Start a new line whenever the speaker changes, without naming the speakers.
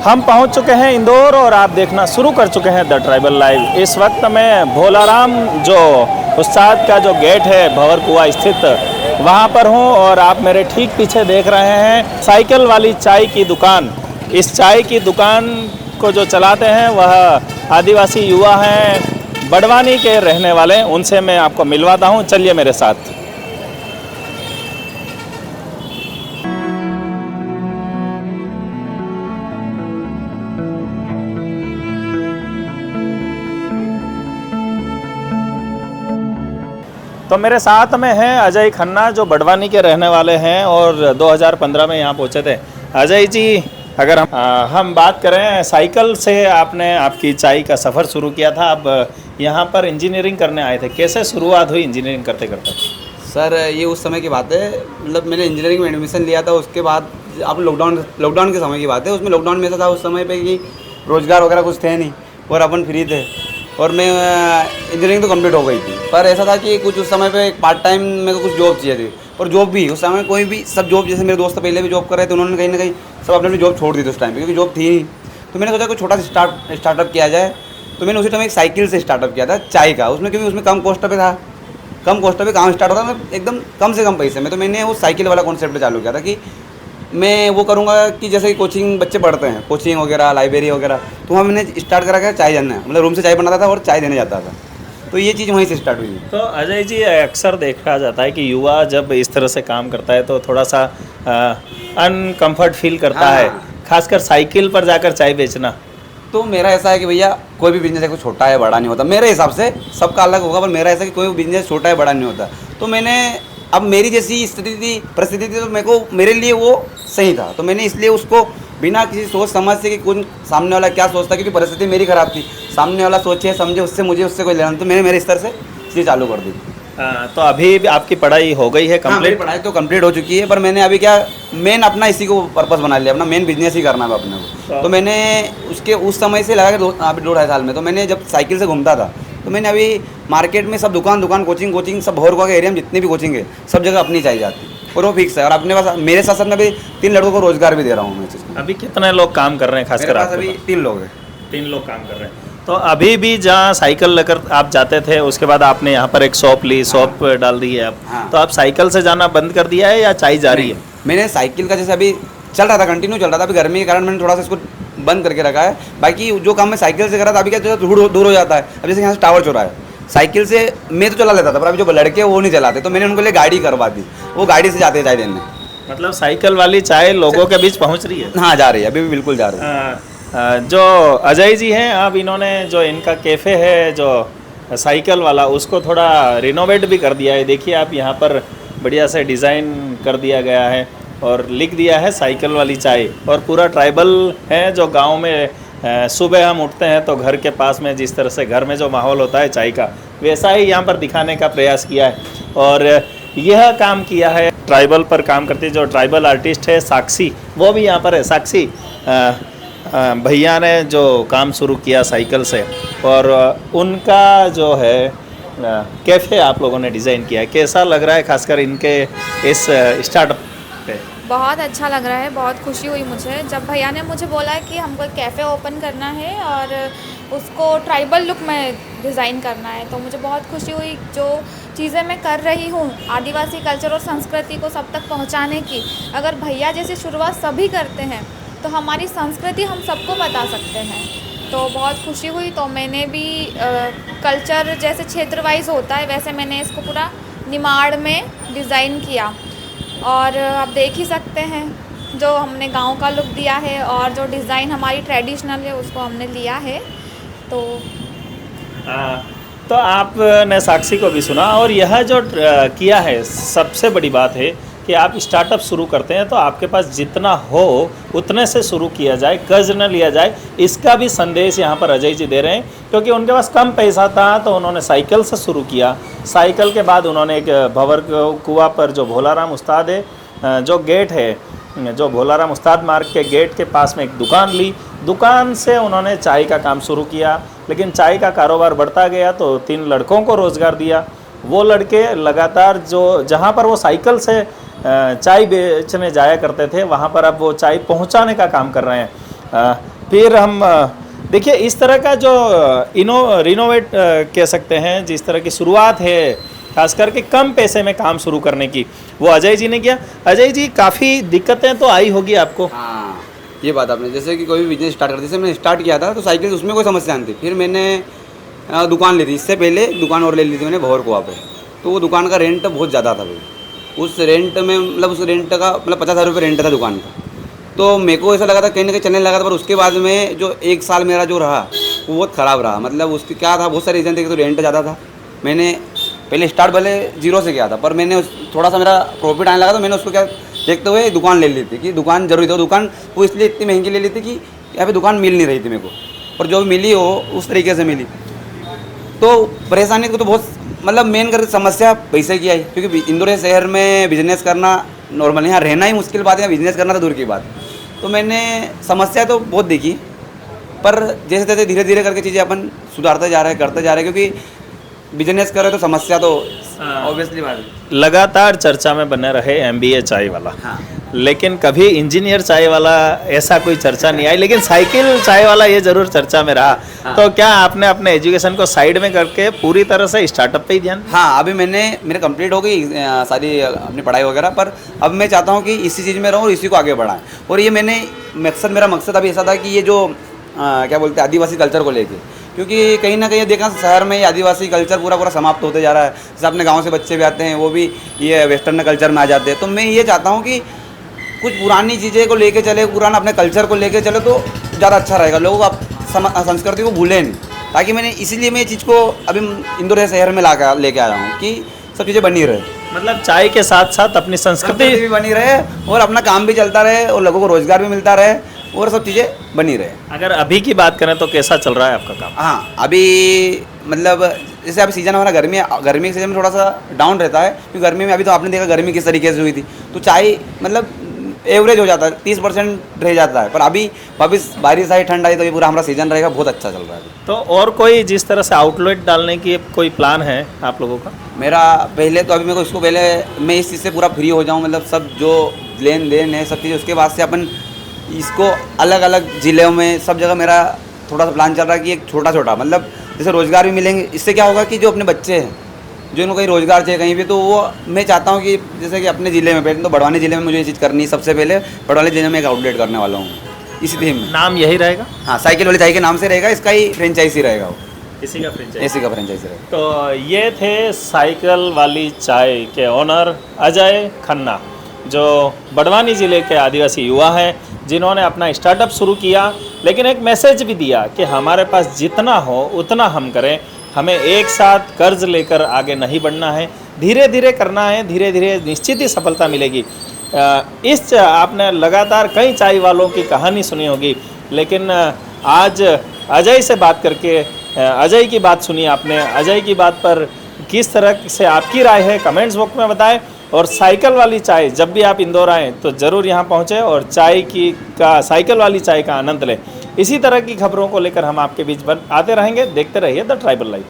हम पहुंच चुके हैं इंदौर और आप देखना शुरू कर चुके हैं द ट्राइबल लाइव। इस वक्त मैं भोलाराम जो उस्ताद का जो गेट है भंवर कुआं स्थित वहां पर हूं और आप मेरे ठीक पीछे देख रहे हैं साइकिल वाली चाय की दुकान। इस चाय की दुकान को जो चलाते हैं वह आदिवासी युवा हैं, बड़वानी के रहने वाले। उनसे मैं आपको मिलवाता हूं, चलिए मेरे साथ। तो मेरे साथ में हैं अजय खन्ना जो बड़वानी के रहने वाले हैं और 2015 में यहाँ पहुँचे थे। अजय जी, अगर हम बात करें, साइकिल से आपने आपकी चाय का सफ़र शुरू किया था, अब यहाँ पर इंजीनियरिंग करने आए थे, कैसे शुरुआत हुई इंजीनियरिंग करते करते?
सर ये उस समय की बात है, मतलब मैंने इंजीनियरिंग में एडमिशन लिया था। उसके बाद आप लॉकडाउन के समय की बात है। उसमें लॉकडाउन में ऐसा था उस समय पे कि रोज़गार वगैरह कुछ थे नहीं और अपन फ्री थे और मैं इंजीनियरिंग तो कंप्लीट हो गई थी। पर ऐसा था कि कुछ उस समय पे एक पार्ट टाइम मेरे को कुछ जॉब चाहिए थी और जॉब भी उस समय कोई भी सब जॉब, जैसे मेरे दोस्त पहले भी जॉब कर रहे थे, उन्होंने कहीं ना कहीं सब अपनी जॉब छोड़ दी थी उस टाइम पे, क्योंकि जॉब थी नहीं। तो मैंने सोचा कुछ छोटा सा स्टार्टअप किया जाए। तो मैंने उसी टाइम एक साइकिल से स्टार्टअप किया था चाय का। उसमें क्योंकि उसमें कम कॉस्ट पे था, कम कॉस्ट पे काम स्टार्ट होता था, एकदम कम से कम पैसे में। तो मैंने वो साइकिल वाला कॉन्सेप्ट चालू किया था कि मैं वो करूँगा कि जैसे कि कोचिंग बच्चे पढ़ते हैं, कोचिंग वगैरह, लाइब्रेरी वगैरह, तो वहाँ मैंने स्टार्ट करा चाय देना, मतलब रूम से चाय बनाता था और चाय देने जाता था। तो ये चीज़ वहीं से स्टार्ट हुई।
तो अजय जी, अक्सर देखा जाता है कि युवा जब इस तरह से काम करता है तो थोड़ा सा अनकम्फर्ट फील करता है, खासकर साइकिल पर जाकर चाय बेचना।
तो मेरा ऐसा है कि भैया कोई भी बिजनेस है, कोई छोटा है बड़ा नहीं होता मेरे हिसाब से, सबका अलग होगा, पर मेरा ऐसा है कि कोई भी बिजनेस छोटा है बड़ा नहीं होता। तो मैंने, अब मेरी जैसी स्थिति थी, परिस्थिति थी, तो मेरे लिए वो सही था। तो मैंने इसलिए उसको बिना किसी सोच समझ से कि कौन सामने वाला क्या सोचता, क्योंकि परिस्थिति मेरी ख़राब थी, सामने वाला सोचे समझे उससे उससे कोई लेना, तो मैंने मेरे स्तर से चीज़ चालू कर दी।
तो अभी भी आपकी पढ़ाई हो गई है कंप्लीट?
मेरी पढ़ाई तो कंप्लीट हो चुकी है, पर मैंने अभी क्या मेन अपना इसी को पर्पस बना लिया, अपना मेन बिजनेस ही करना है अपने को। तो मैंने उसके उस समय से लगा कि अभी 2-2.5 साल में, तो मैंने जब साइकिल से घूमता था तो मैंने अभी मार्केट में सब दुकान कोचिंग सब भंवर कुआं के एरिया में जितनी भी कोचिंग है सब जगह अपनी चाहिए जाती और वो फिक्स है। और अपने पास मेरे साथ साथ मैं अभी 3 लड़कों को रोजगार भी दे रहा हूँ मैं चीज़।
अभी कितने लोग काम कर रहे हैं? खासकर
अभी 3 लोग हैं।
3 लोग काम कर रहे हैं। तो अभी भी जहाँ साइकिल लेकर आप जाते थे, उसके बाद आपने यहाँ पर एक शॉप ली, शॉप डाल दी है आप।
हाँ।
तो आप साइकिल से जाना बंद कर दिया है या चाय जारी है?
मैंने साइकिल का जैसे अभी चल रहा था, कंटिन्यू चल रहा था, अभी गर्मी के कारण मैंने थोड़ा सा इसको बंद करके रखा है। बाकी जो काम मैं साइकिल से कर रहा था, अभी क्या दूर हो जाता है। अब जैसे यहाँ से टावर चौरा है, साइकिल से मैं तो चला लेता था, पर अभी जो लड़के वो नहीं चलाते, तो मैंने उनको लिए गाड़ी करवा दी, वो गाड़ी से जाते हैं चाय देने।
मतलब साइकिल वाली चाय लोगों के बीच पहुँच रही है?
हाँ, जा रही है, अभी भी बिल्कुल जा रही है।
जो अजय जी हैं, अब इन्होंने जो इनका कैफ़े है जो साइकिल वाला, उसको थोड़ा रिनोवेट भी कर दिया है। देखिए आप, यहाँ पर बढ़िया से डिज़ाइन कर दिया गया है और लिख दिया है साइकिल वाली चाय। और पूरा ट्राइबल है, जो गांव में सुबह हम उठते हैं तो घर के पास में जिस तरह से घर में जो माहौल होता है चाय का, वैसा ही यहाँ पर दिखाने का प्रयास किया है। और यह काम किया है ट्राइबल पर काम करती जो ट्राइबल आर्टिस्ट है साक्षी, वो भी यहाँ पर है। साक्षी भैया ने जो काम शुरू किया साइकिल से, और उनका जो है कैफ़े आप लोगों ने डिज़ाइन किया है, कैसा लग रहा है खासकर इनके इस स्टार्टअप पे?
बहुत अच्छा लग रहा है, बहुत खुशी हुई मुझे जब भैया ने मुझे बोला कि हमको एक कैफ़े ओपन करना है और उसको ट्राइबल लुक में डिज़ाइन करना है। तो मुझे बहुत खुशी हुई, जो चीज़ें मैं कर रही हूँ आदिवासी कल्चर और संस्कृति को सब तक पहुँचाने की, अगर भैया जैसे शुरुआत सभी करते हैं तो हमारी संस्कृति हम सबको बता सकते हैं। तो बहुत खुशी हुई। तो मैंने भी कल्चर जैसे क्षेत्र वाइज होता है, वैसे मैंने इसको पूरा निमाड़ में डिज़ाइन किया और आप देख ही सकते हैं जो हमने गांव का लुक दिया है और जो डिज़ाइन हमारी ट्रेडिशनल है उसको हमने लिया है।
तो आपने साक्षी को भी सुना, और यह जो किया है, सबसे बड़ी बात है कि आप स्टार्टअप शुरू करते हैं तो आपके पास जितना हो उतने से शुरू किया जाए, कर्ज न लिया जाए। इसका भी संदेश यहाँ पर अजय जी दे रहे हैं, क्योंकि उनके पास कम पैसा था तो उन्होंने साइकिल से शुरू किया। साइकिल के बाद उन्होंने एक भंवर कुआं पर जो भोलाराम उस्ताद है, जो गेट है, जो भोलाराम उस्ताद मार्ग के गेट के पास में एक दुकान ली। दुकान से उन्होंने चाय का काम शुरू किया, लेकिन चाय का कारोबार बढ़ता गया तो 3 लड़कों को रोज़गार दिया। वो लड़के लगातार जो जहाँ पर वो साइकिल से चाय बेचने जाया करते थे, वहाँ पर अब वो चाय पहुँचाने का काम कर रहे हैं। फिर हम देखिए इस तरह का जो रिनोवेट कह सकते हैं, जिस तरह की शुरुआत है खास करके कम पैसे में काम शुरू करने की, वो अजय जी ने किया। अजय जी, काफ़ी दिक्कतें तो आई होगी आपको।
हाँ, ये बात आपने, जैसे कि कोई भी बिजनेस स्टार्ट करते, जैसे मैंने स्टार्ट किया था तो साइकिल उसमें कोई समस्या नहीं थी। फिर मैंने दुकान ली थी, इससे पहले दुकान और ले ली थी मैंने भवर कुआ पे। तो वो दुकान का रेंट बहुत ज़्यादा था भाई, उस रेंट में मतलब उस रेंट का मतलब 50,000 रुपये रेंट था दुकान का। तो मेरे को ऐसा लगा था कहीं ना कहीं चलने लगा था, पर उसके बाद में जो 1 साल मेरा जो रहा वो बहुत ख़राब रहा। मतलब उसकी क्या था, बहुत सारे रीज़न थे कि तो रेंट ज़्यादा था। मैंने पहले स्टार्ट भले 0 से किया था, पर मैंने थोड़ा सा मेरा प्रॉफिट आने लगा तो मैंने उसको क्या देखते हुए दुकान ले ली थी कि दुकान जरूरी थी। दुकान वो इसलिए इतनी महंगी ले ली थी कि यहाँ पे दुकान मिल नहीं रही थी मेरे को, और जो भी मिली हो उस तरीके से मिली। तो परेशानी को तो बहुत मतलब मेन करके समस्या पैसे की आई, क्योंकि इंदौर शहर में बिजनेस करना नॉर्मल, यहाँ रहना ही मुश्किल बात है, बिजनेस करना तो दूर की बात। तो मैंने समस्या तो बहुत देखी, पर जैसे तैसे धीरे धीरे करके चीज़ें अपन सुधारते जा रहे हैं, करते जा रहे हैं, क्योंकि बिजनेस करें तो समस्या तो ऑब्वियसली बात है।
लगातार चर्चा में बने रहे MBA चाय वाला,
हाँ,
लेकिन कभी इंजीनियर चाय वाला ऐसा कोई चर्चा नहीं आई, लेकिन साइकिल चाय वाला ये जरूर चर्चा में रहा।
हाँ।
तो क्या आपने अपने एजुकेशन को साइड में करके पूरी तरह से स्टार्टअप पे ही ध्यान?
हाँ, अभी मेरे कंप्लीट हो गई सारी अपनी पढ़ाई वगैरह, पर अब मैं चाहता हूँ कि इसी चीज़ में रहूँ और इसी को आगे बढ़ाएं। और ये मेरा मकसद अभी ऐसा था कि ये जो क्या बोलते हैं आदिवासी कल्चर को लेके, क्योंकि कहीं ना कहीं देखा शहर में ये आदिवासी कल्चर पूरा समाप्त होते जा रहा है। जैसे अपने गांव से बच्चे भी आते हैं, वो भी ये वेस्टर्न कल्चर में आ जाते हैं। तो मैं ये चाहता हूँ कि कुछ पुरानी चीज़ें को लेके चले, पुराना अपने कल्चर को लेके चले तो ज़्यादा अच्छा रहेगा, लोगों को संस्कृति को भूलें नहीं। ताकि मैंने इसीलिए मैं ये चीज़ को अभी इंदौर शहर में लेके आया हूँ कि सब चीज़ें बनी रहे,
मतलब चाय के साथ साथ अपनी संस्कृति
भी बनी रहे और अपना काम भी चलता रहे और लोगों को रोजगार भी मिलता रहे और सब चीज़ें बनी रहे।
अगर अभी की बात करें तो कैसा चल रहा है आपका काम?
हाँ, अभी मतलब जैसे अभी सीज़न हमारा गर्मी के सीज़न में थोड़ा सा डाउन रहता है, क्योंकि गर्मी में अभी तो आपने देखा गर्मी किस तरीके से हुई थी, तो चाय मतलब एवरेज हो जाता है, 30% रह जाता है। पर अभी वापिस बारिश आई, ठंड आई, तो ये पूरा हमारा सीज़न रहेगा, बहुत अच्छा चल रहा है।
तो और कोई जिस तरह से आउटलेट डालने की कोई प्लान है आप लोगों का?
मेरा पहले तो अभी मेरे को इसको पहले मैं इस चीज़ से पूरा फ्री हो जाऊँ, मतलब सब जो लेन देन है सब चीज़, उसके बाद से अपन इसको अलग अलग ज़िलों में सब जगह मेरा थोड़ा सा प्लान चल रहा है कि एक छोटा मतलब जैसे रोज़गार भी मिलेंगे। इससे क्या होगा कि जो अपने बच्चे हैं जो इनको कहीं रोज़गार चाहिए कहीं भी, तो वो मैं चाहता हूँ कि जैसे कि अपने ज़िले में पहले तो बड़वानी ज़िले में मुझे ये चीज़ करनी है। सबसे पहले बड़वानी ज़िले में एक आउटलेट करने वाला हूँ, इसी थीम में।
नाम यही रहेगा?
हाँ, साइकिल वाली चाय के नाम से रहेगा, इसका ही फ्रेंचाइजी रहेगा, वो
इसी का फ्रेंचाइजी?
इसी का फ्रेंचाइजी रहेगा।
तो ये थे साइकिल वाली चाय के ओनर अजय खन्ना, जो बड़वानी ज़िले के आदिवासी युवा हैं, जिन्होंने अपना स्टार्टअप शुरू किया, लेकिन एक मैसेज भी दिया कि हमारे पास जितना हो उतना हम करें, हमें एक साथ कर्ज लेकर आगे नहीं बढ़ना है, धीरे धीरे करना है, धीरे धीरे निश्चित ही सफलता मिलेगी। आपने लगातार कई चाय वालों की कहानी सुनी होगी, लेकिन आज अजय से बात करके अजय की बात सुनी आपने। अजय की बात पर किस तरह से आपकी राय है कमेंट्स बॉक्स में बताएं, और साइकिल वाली चाय जब भी आप इंदौर आएँ तो ज़रूर यहाँ पहुँचें और साइकिल वाली चाय का आनंद लें। इसी तरह की खबरों को लेकर हम आपके बीच आते रहेंगे। देखते रहिए द ट्राइबल लाइफ।